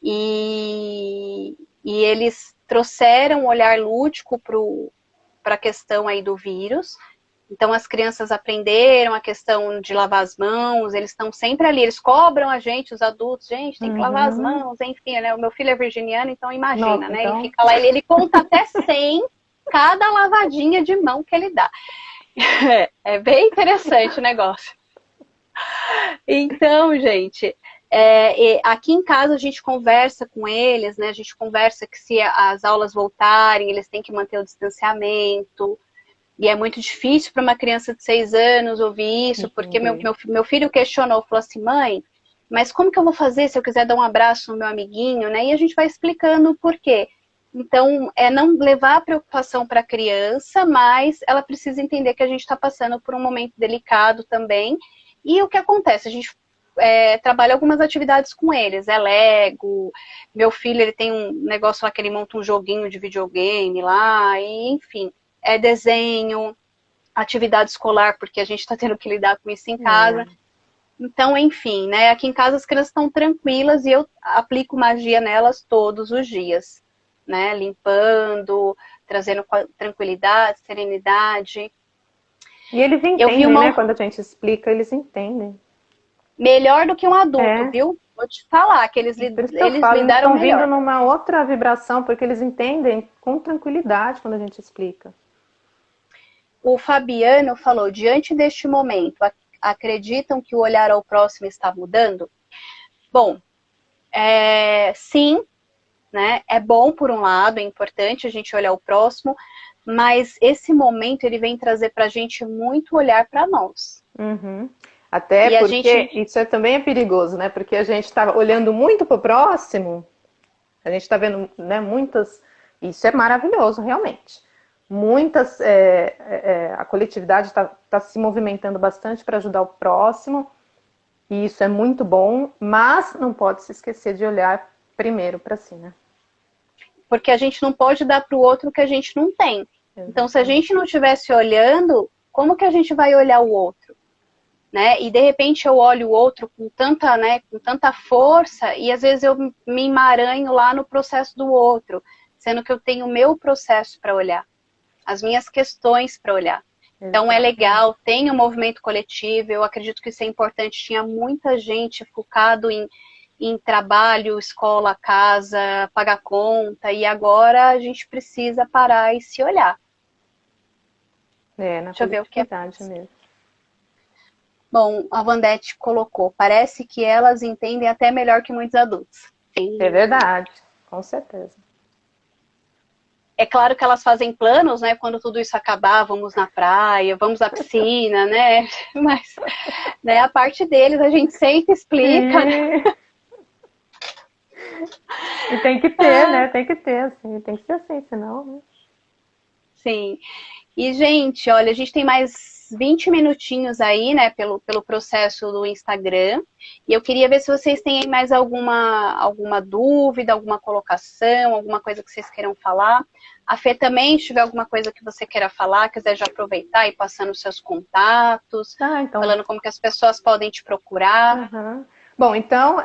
E eles trouxeram um olhar lúdico para a questão aí do vírus. Então as crianças aprenderam a questão de lavar as mãos, eles estão sempre ali, eles cobram a gente, os adultos, gente, tem que lavar as Uhum. mãos, enfim, né? O meu filho é virginiano, então imagina, Nossa, né? Ele então, fica lá, ele conta até 100 cada lavadinha de mão que ele dá. É bem interessante o negócio. Então, gente, aqui em casa a gente conversa com eles, né? A gente conversa que se as aulas voltarem, eles têm que manter o distanciamento. E é muito difícil para uma criança de 6 anos ouvir isso, porque entender. meu filho questionou, falou assim, mãe, mas como que eu vou fazer se eu quiser dar um abraço no meu amiguinho, né? E a gente vai explicando o porquê. Então, é não levar a preocupação para a criança, mas ela precisa entender que a gente está passando por um momento delicado também. E o que acontece? A gente trabalha algumas atividades com eles, Lego, meu filho ele tem um negócio lá que ele monta um joguinho de videogame lá, e enfim, desenho, atividade escolar, porque a gente está tendo que lidar com isso em casa. É. Então, enfim, né? Aqui em casa as crianças estão tranquilas e eu aplico magia nelas todos os dias, né? Limpando, trazendo tranquilidade, serenidade. E eles Eu vi entendem, né? Quando a gente explica, eles entendem. melhor do que um adulto, É. viu? Vou te falar que eles, Por isso que eu eles falo, eles lidaram estão vindo melhor. numa outra vibração, porque eles entendem com tranquilidade quando a gente explica. O Fabiano falou, diante deste momento, acreditam que o olhar ao próximo está mudando? Bom, sim, né? É bom por um lado, é importante a gente olhar o próximo, mas esse momento ele vem trazer para a gente muito olhar para nós. Uhum. Até E a gente, porque isso também é perigoso, né? Porque a gente está olhando muito para o próximo, a gente está vendo, né, muitas. Isso é maravilhoso, realmente. Muitas. A coletividade está se movimentando bastante para ajudar o próximo, e isso é muito bom, mas não pode se esquecer de olhar primeiro para si, né? porque a gente não pode dar para o outro o que a gente não tem. Então, se a Exatamente. gente não estivesse olhando, como que a gente vai olhar o outro? Né? E de repente eu olho o outro com tanta, né, com tanta força e às vezes eu me emaranho lá no processo do outro, sendo que eu tenho o meu processo para olhar, as minhas questões para olhar. Então é Exatamente. legal, tem um movimento coletivo, eu acredito que isso é importante, tinha muita gente focado em trabalho, escola, casa, pagar conta, e agora a gente precisa parar e se olhar. É, na Deixa eu ver o que é. coletividade mesmo. Bom, a Vandete colocou, parece que elas entendem até melhor que muitos adultos. É verdade, com certeza. É claro que elas fazem planos, né? Quando tudo isso acabar, vamos na praia, vamos à piscina, né? Mas, né, a parte deles a gente senta e explica, né? Sim. E tem que ter, né? Tem que ter, assim. Tem que ser assim, senão, né? Sim. E, gente, olha, a gente tem mais 20 minutinhos aí, né, pelo processo do Instagram. E eu queria ver se vocês têm aí mais alguma dúvida, alguma colocação, alguma coisa que vocês queiram falar. A Fê também, se tiver alguma coisa que você queira falar, quiser já aproveitar e passando os seus contatos, Então. falando como que as pessoas podem te procurar. Uhum. Bom, então,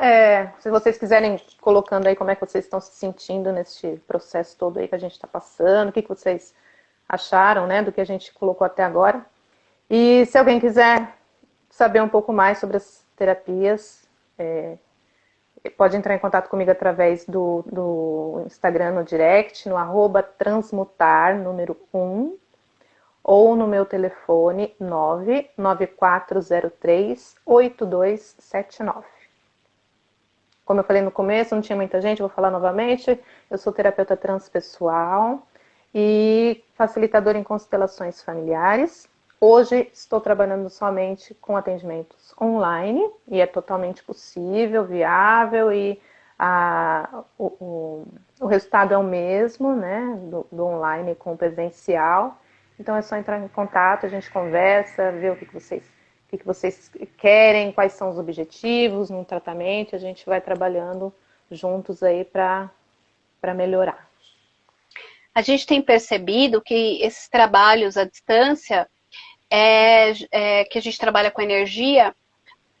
se vocês quiserem colocando aí como é que vocês estão se sentindo nesse processo todo aí que a gente está passando, o que vocês acharam, né, do que a gente colocou até agora. E se alguém quiser saber um pouco mais sobre as terapias, pode entrar em contato comigo através do Instagram no direct, no @transmutar, número 1, ou no meu telefone 99403-8279. Como eu falei no começo, não tinha muita gente, vou falar novamente. Eu sou terapeuta transpessoal e facilitadora em constelações familiares. Hoje estou trabalhando somente com atendimentos online e é totalmente possível, viável e o resultado é o mesmo, né, do online com o presencial. Então é só entrar em contato, a gente conversa, ver o que vocês querem, quais são os objetivos no tratamento, a gente vai trabalhando juntos aí para melhorar. A gente tem percebido que esses trabalhos à distância, que a gente trabalha com energia,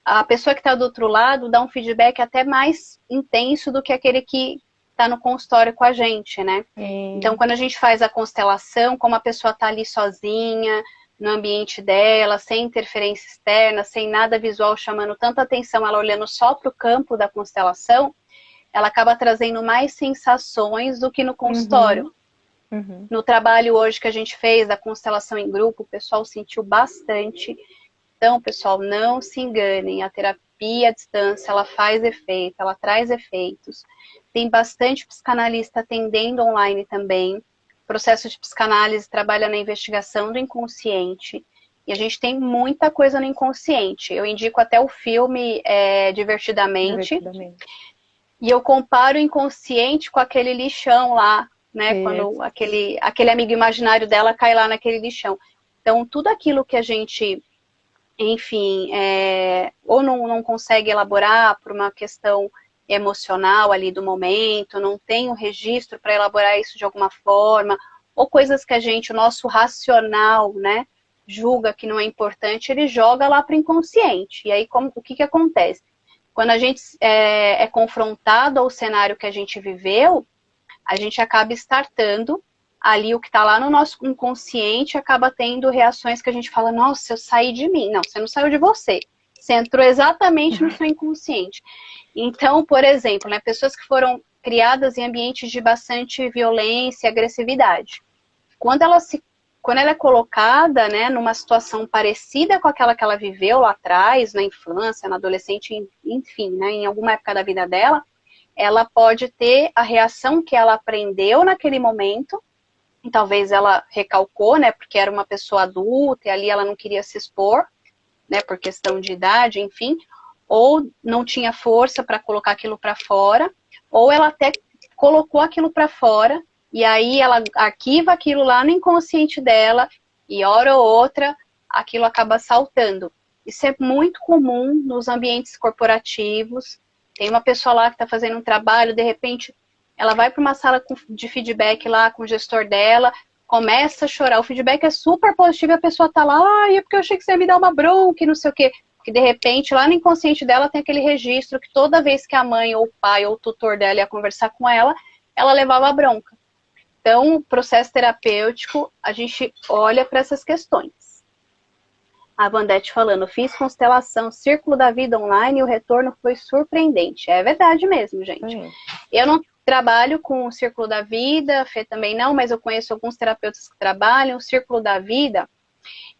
a pessoa que está do outro lado dá um feedback até mais intenso do que aquele que está no consultório com a gente, né? Então, quando a gente faz a constelação, como a pessoa está ali sozinha, no ambiente dela, sem interferência externa, sem nada visual chamando tanta atenção, ela olhando só para o campo da constelação, ela acaba trazendo mais sensações do que no consultório. Uhum. No trabalho hoje que a gente fez, da constelação em grupo, o pessoal sentiu bastante. Então, pessoal, não se enganem, a terapia à distância, ela faz efeito, ela traz efeitos. Tem bastante psicanalista atendendo online também. O processo de psicanálise trabalha na investigação do inconsciente. E a gente tem muita coisa no inconsciente. Eu indico até o filme Divertidamente. E eu comparo o inconsciente com aquele lixão lá, né? Quando aquele amigo imaginário dela cai lá naquele lixão. Então, tudo aquilo que a gente, enfim, ou não consegue elaborar por uma questão emocional ali do momento, não tem o registro para elaborar isso de alguma forma, ou coisas que o nosso racional, né, julga que não é importante, ele joga lá para o inconsciente. E aí, o que acontece? Quando a gente é confrontado ao cenário que a gente viveu, a gente acaba startando ali o que está lá no nosso inconsciente, acaba tendo reações que a gente fala, nossa, eu saí de mim. Não, você não saiu de você. Você entrou exatamente no seu inconsciente. Então, por exemplo, né, pessoas que foram criadas em ambientes de bastante violência e agressividade. Quando ela é colocada, né, numa situação parecida com aquela que ela viveu lá atrás, na infância, na adolescente, enfim, né, em alguma época da vida dela, ela pode ter a reação que ela aprendeu naquele momento, e talvez ela recalcou, né, porque era uma pessoa adulta e ali ela não queria se expor, né, por questão de idade, enfim, ou não tinha força para colocar aquilo para fora, ou ela até colocou aquilo para fora, e aí ela arquiva aquilo lá no inconsciente dela, e hora ou outra, aquilo acaba saltando. Isso é muito comum nos ambientes corporativos. Tem uma pessoa lá que está fazendo um trabalho, de repente, ela vai para uma sala de feedback lá com o gestor dela, começa a chorar. O feedback é super positivo e a pessoa está lá, é porque eu achei que você ia me dar uma bronca e não sei o quê. Porque, de repente, lá no inconsciente dela tem aquele registro que toda vez que a mãe ou o pai ou o tutor dela ia conversar com ela, ela levava a bronca. Então, o processo terapêutico, a gente olha para essas questões. A Vandete falando, fiz constelação Círculo da Vida online e o retorno foi surpreendente. É verdade mesmo, gente. Eu não trabalho com o Círculo da Vida, a Fê também não, mas eu conheço alguns terapeutas que trabalham. O Círculo da Vida,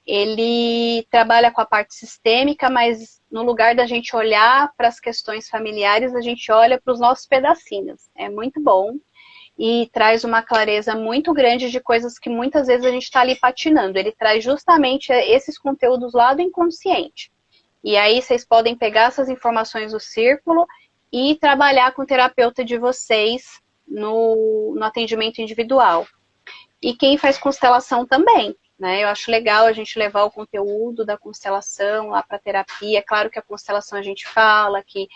ele trabalha com a parte sistêmica, mas no lugar da gente olhar para as questões familiares, a gente olha para os nossos pedacinhos. É muito bom. e traz uma clareza muito grande de coisas que muitas vezes a gente está ali patinando. Ele traz justamente esses conteúdos lá do inconsciente. E aí vocês podem pegar essas informações do círculo e trabalhar com o terapeuta de vocês no atendimento individual. E quem faz constelação também, né? Eu acho legal a gente levar o conteúdo da constelação lá para terapia. É claro que a constelação a gente fala, que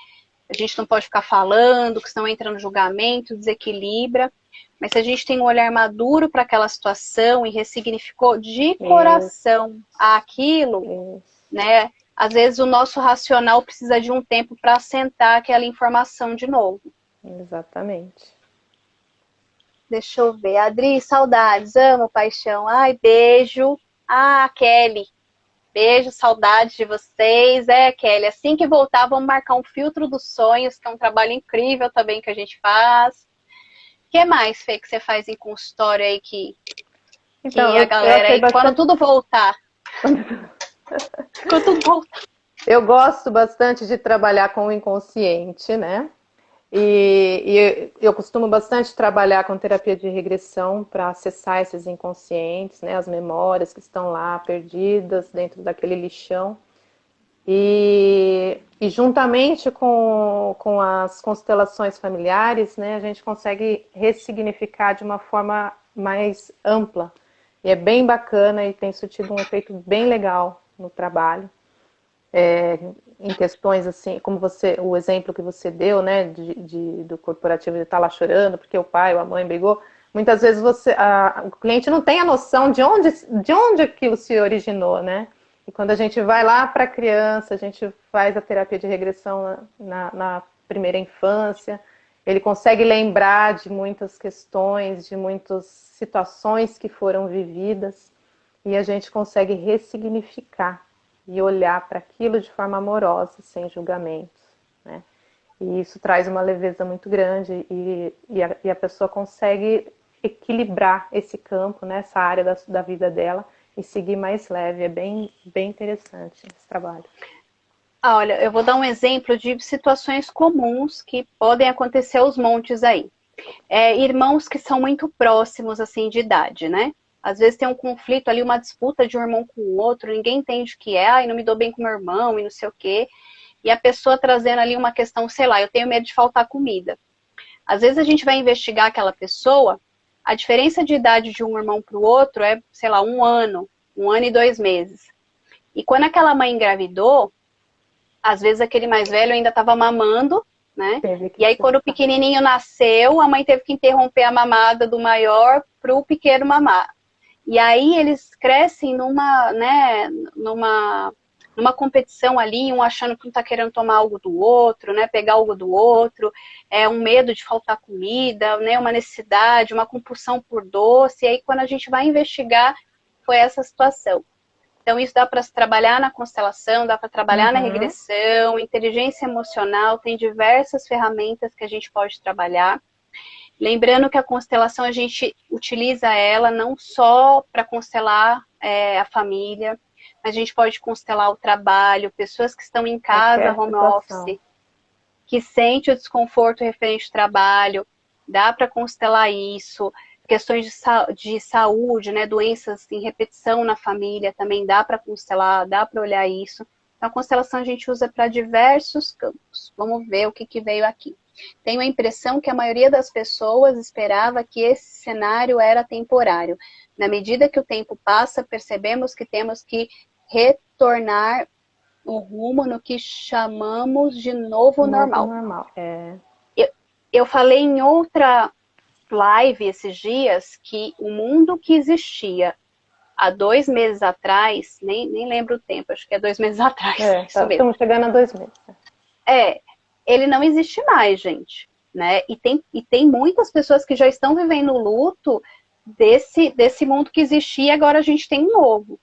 a gente não pode ficar falando, que senão entra no julgamento, desequilibra. Mas se a gente tem um olhar maduro para aquela situação e ressignificou de coração aquilo, né? Às vezes o nosso racional precisa de um tempo para assentar aquela informação de novo. Exatamente. Deixa eu ver. Adri, saudades, amo, paixão. Ai, beijo. Ah, Kelly. Beijo, saudades de vocês. Kelly, assim que voltar, vamos marcar um filtro dos sonhos, que é um trabalho incrível também que a gente faz. O que mais, Fê, que você faz em consultório aí que a galera aí, quando tudo voltar. Quando tudo voltar. Eu gosto bastante de trabalhar com o inconsciente, né? E eu costumo bastante trabalhar com terapia de regressão para acessar esses inconscientes, né, as memórias que estão lá perdidas dentro daquele lixão. E juntamente com as constelações familiares, né, a gente consegue ressignificar de uma forma mais ampla. E é bem bacana e tem surtido um efeito bem legal no trabalho. Em questões assim, como o exemplo que você deu, né, do corporativo de estar lá chorando porque o pai ou a mãe brigou, muitas vezes o cliente não tem a noção de onde aquilo se originou, né? E quando a gente vai lá para a criança, a gente faz a terapia de regressão na primeira infância, ele consegue lembrar de muitas questões, de muitas situações que foram vividas, e a gente consegue ressignificar e olhar para aquilo de forma amorosa, sem julgamentos, né? E isso traz uma leveza muito grande e a pessoa consegue equilibrar esse campo, né, essa área da vida dela e seguir mais leve. É bem, bem interessante esse trabalho. Olha, eu vou dar um exemplo de situações comuns que podem acontecer aos montes aí. Irmãos que são muito próximos, assim, de idade, né? Às vezes tem um conflito ali, uma disputa de um irmão com o outro, ninguém entende o que é, ai, não me dou bem com meu irmão e não sei o quê. E a pessoa trazendo ali uma questão, sei lá, eu tenho medo de faltar comida. Às vezes a gente vai investigar aquela pessoa, a diferença de idade de um irmão para o outro é, sei lá, 1 ano e 2 meses. E quando aquela mãe engravidou, às vezes aquele mais velho ainda estava mamando, né? E aí quando o pequenininho nasceu, a mãe teve que interromper a mamada do maior para o pequeno mamar. E aí eles crescem numa competição ali, um achando que um tá querendo tomar algo do outro, né? Pegar algo do outro, um medo de faltar comida, né? Uma necessidade, uma compulsão por doce. E aí quando a gente vai investigar, foi essa situação. Então isso dá para se trabalhar na constelação, dá para trabalhar na regressão, inteligência emocional, tem diversas ferramentas que a gente pode trabalhar. Lembrando que a constelação a gente utiliza ela não só para constelar a família, mas a gente pode constelar o trabalho, pessoas que estão em casa, home office, que sente o desconforto referente ao trabalho, dá para constelar isso. Questões de saúde, né, doenças em repetição na família, também dá para constelar, dá para olhar isso. Então, a constelação a gente usa para diversos campos. Vamos ver o que veio aqui. Tenho a impressão que a maioria das pessoas esperava que esse cenário era temporário. Na medida que o tempo passa, percebemos que temos que retornar o rumo no que chamamos de novo normal. Eu falei em outra live esses dias que o mundo que existia há 2 meses atrás, nem lembro o tempo, acho que é 2 meses atrás. Estamos chegando a 2 meses. Ele não existe mais, gente, né? E tem muitas pessoas que já estão vivendo o luto desse mundo que existia e agora a gente tem um novo.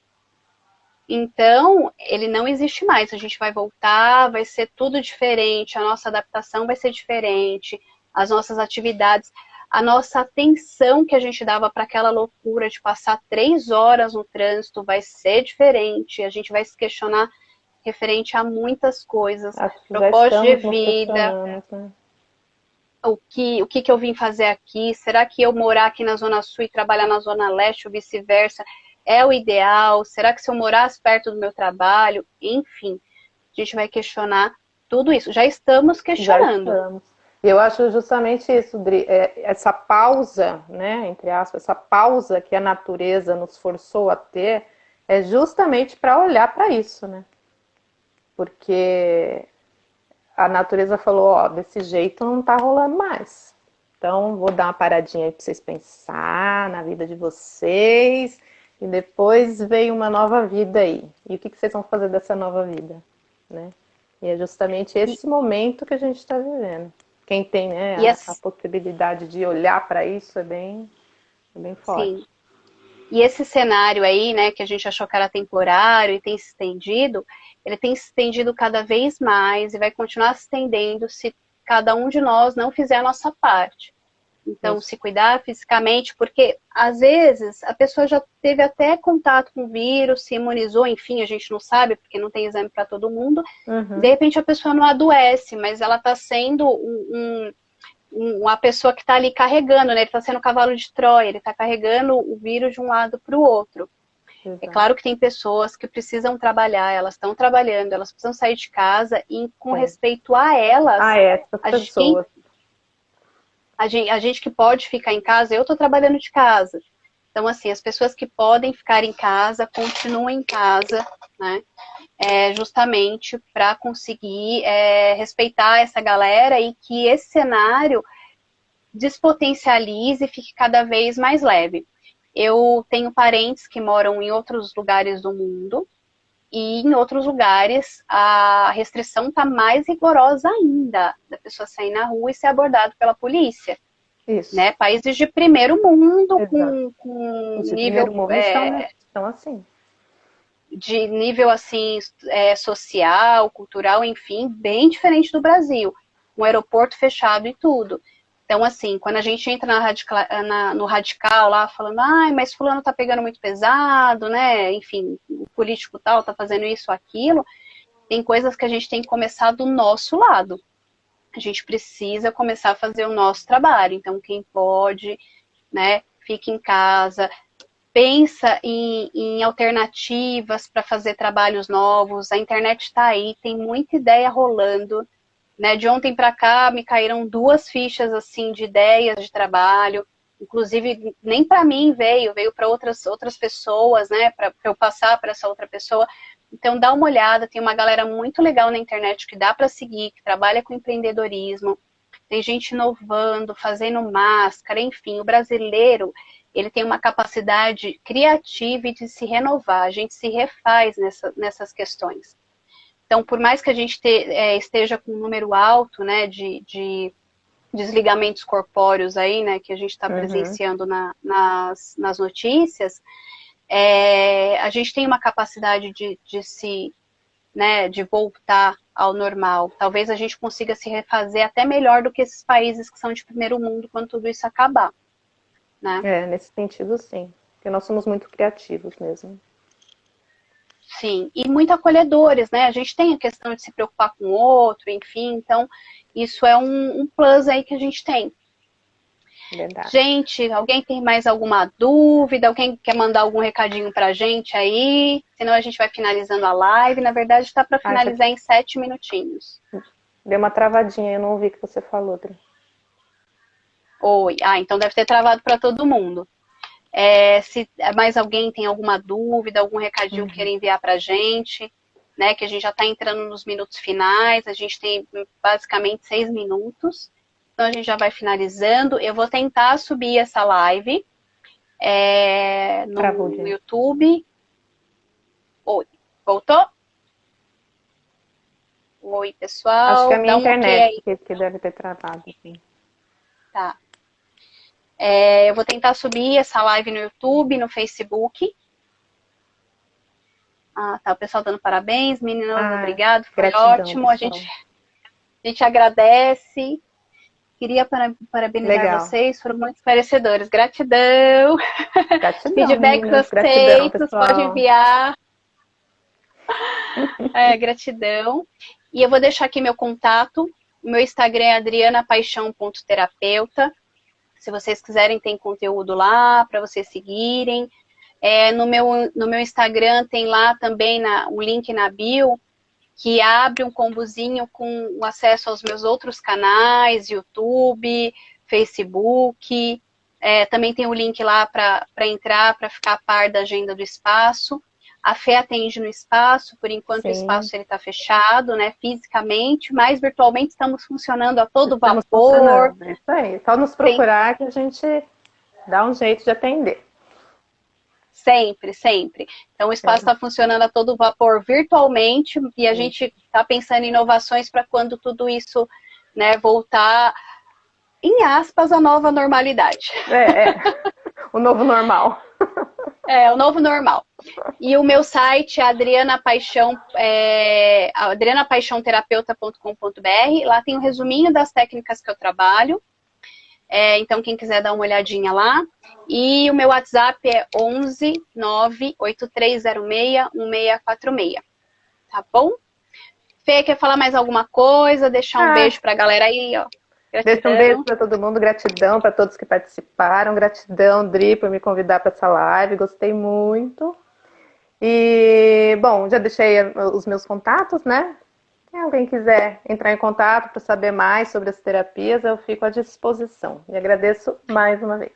Então, ele não existe mais. A gente vai voltar, vai ser tudo diferente, a nossa adaptação vai ser diferente, as nossas atividades, a nossa atenção que a gente dava para aquela loucura de passar 3 horas no trânsito vai ser diferente, a gente vai se questionar referente a muitas coisas, propósito de vida. o que eu vim fazer aqui? Será que eu morar aqui na Zona Sul e trabalhar na Zona Leste ou vice-versa é o ideal? Será que se eu morasse perto do meu trabalho? Enfim, a gente vai questionar tudo isso. Já estamos Já questionando. estamos. E eu acho justamente isso, Dri, essa pausa, né, entre aspas, essa pausa que a natureza nos forçou a ter, é justamente para olhar para isso, né? Porque a natureza falou, ó, desse jeito não tá rolando mais. Então, vou dar uma paradinha aí para vocês pensar na vida de vocês e depois veio uma nova vida aí. E o que vocês vão fazer dessa nova vida, né? E é justamente E, esse momento que a gente está vivendo. Quem tem, né, e a possibilidade de olhar para isso é bem assim, forte. e esse cenário aí, né, que a gente achou que era temporário e tem se estendido, ele tem se estendido cada vez mais e vai continuar se estendendo se cada um de nós não fizer a nossa parte. Então, Isso. se cuidar fisicamente, porque às vezes a pessoa já teve até contato com o vírus, se imunizou, enfim, a gente não sabe, porque não tem exame para todo mundo. De Uhum. repente a pessoa não adoece, mas ela está sendo uma pessoa que está ali carregando, né? Ele está sendo o cavalo de Troia, ele está carregando o vírus de um lado para o outro. É Exato. claro que tem pessoas que precisam trabalhar, elas estão trabalhando, elas precisam sair de casa e com Sim. respeito a elas, Ah, essas quem pessoas. a gente que pode ficar em casa, eu estou trabalhando de casa. Então, assim, as pessoas que podem ficar em casa, continuem em casa, né? Justamente para conseguir respeitar essa galera e que esse cenário despotencialize e fique cada vez mais leve. Eu tenho parentes que moram em outros lugares do mundo e em outros lugares a restrição está mais rigorosa ainda, da pessoa sair na rua e ser abordado pela polícia. Isso. Né? Países de primeiro mundo Exato. com Os de nível primeiro mundo estão assim. de nível assim social, cultural, enfim, bem diferente do Brasil. Um aeroporto fechado e tudo. Então, assim, quando a gente entra no radical lá, falando, ai, mas fulano tá pegando muito pesado, né? Enfim, o político tal tá fazendo isso, aquilo, tem coisas que a gente tem que começar do nosso lado. A gente precisa começar a fazer o nosso trabalho. Então, quem pode, né, fique em casa, pensa em alternativas para fazer trabalhos novos. A internet está aí, tem muita ideia rolando. Né? De ontem para cá me caíram 2 fichas assim de ideias de trabalho. Inclusive, nem para mim veio para outras pessoas, né? Para eu passar para essa outra pessoa. Então, dá uma olhada. Tem uma galera muito legal na internet que dá para seguir, que trabalha com empreendedorismo. Tem gente inovando, fazendo máscara, enfim. O brasileiro, ele tem uma capacidade criativa e de se renovar. A gente se refaz nessas questões. Então, por mais que a gente esteja com um número alto, né, de desligamentos corpóreos aí, né, que a gente está presenciando nas notícias, a gente tem uma capacidade de voltar ao normal. Talvez a gente consiga se refazer até melhor do que esses países que são de primeiro mundo quando tudo isso acabar, né? Nesse sentido, sim. Porque nós somos muito criativos mesmo. Sim, e muito acolhedores, né? A gente tem a questão de se preocupar com o outro, enfim, então isso é um plus aí que a gente tem. Verdade. Gente, alguém tem mais alguma dúvida? Alguém quer mandar algum recadinho pra gente aí? Senão a gente vai finalizando a live. Na verdade, está para finalizar em 7 minutinhos. Deu uma travadinha, eu não ouvi o que você falou, Dri. Oi. Então deve ter travado para todo mundo. Se mais alguém tem alguma dúvida, algum recadinho que queira enviar pra gente, né? Que a gente já está entrando nos minutos finais. A gente tem basicamente 6 minutos. Então a gente já vai finalizando. Eu vou tentar subir essa live no YouTube. Oi, voltou? Oi, pessoal. Acho que é a minha Dá um internet ok aí. que deve ter travado. Assim. Tá. Eu vou tentar subir essa live no YouTube, no Facebook. Tá, o pessoal dando parabéns, meninas, obrigado, foi ótimo. A gente agradece. Queria parabenizar vocês, foram muito esclarecedores. Gratidão. Feedbacks aceitos, pode enviar. Gratidão. E eu vou deixar aqui meu contato, meu Instagram é adrianapaixão.terapeuta. Se vocês quiserem, tem conteúdo lá para vocês seguirem. No meu Instagram tem lá também um link na bio, que abre um combozinho com o acesso aos meus outros canais, YouTube, Facebook. Também tem o link lá para entrar, para ficar a par da agenda do espaço. A Fê atende no espaço, por enquanto Sim. O espaço está fechado, né, fisicamente, mas virtualmente estamos funcionando a todo vapor. Isso aí, só nos procurar que a gente dá um jeito de atender. Sempre, sempre. Então o espaço está funcionando a todo vapor virtualmente e a gente está pensando em inovações para quando tudo isso, né, voltar, em aspas, a nova normalidade. O novo normal. O novo normal. E o meu site é adrianapaixãoterapeuta.com.br. Lá tem um resuminho das técnicas que eu trabalho. Então, quem quiser dar uma olhadinha lá. E o meu WhatsApp é 11 98306 1646. Tá bom? Fê, quer falar mais alguma coisa? Deixar um beijo pra galera aí, ó. Gratidão. Deixa um beijo para todo mundo, gratidão para todos que participaram, gratidão, Dri, por me convidar para essa live, gostei muito. E, bom, já deixei os meus contatos, né? Se alguém quiser entrar em contato para saber mais sobre as terapias, eu fico à disposição. E agradeço mais uma vez.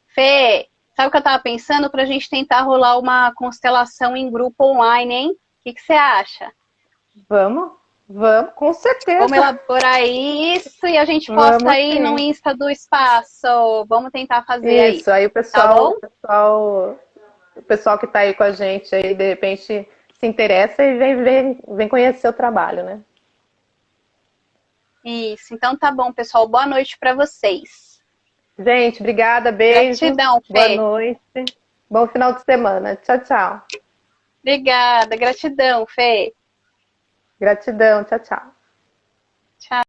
Fê, sabe o que eu estava pensando? Para a gente tentar rolar uma constelação em grupo online, hein? O que você acha? Vamos, com certeza. Vamos elaborar isso e a gente posta aí no Insta do espaço. Vamos tentar fazer aí. Isso, aí o pessoal que está aí com a gente aí, de repente, se interessa e vem conhecer o trabalho, né? Isso, então tá bom, pessoal. Boa noite para vocês. Gente, obrigada, beijo. Gratidão, Fê. Boa noite. Bom final de semana. Tchau, tchau. Obrigada, gratidão, Fê. Gratidão, tchau, tchau. Tchau.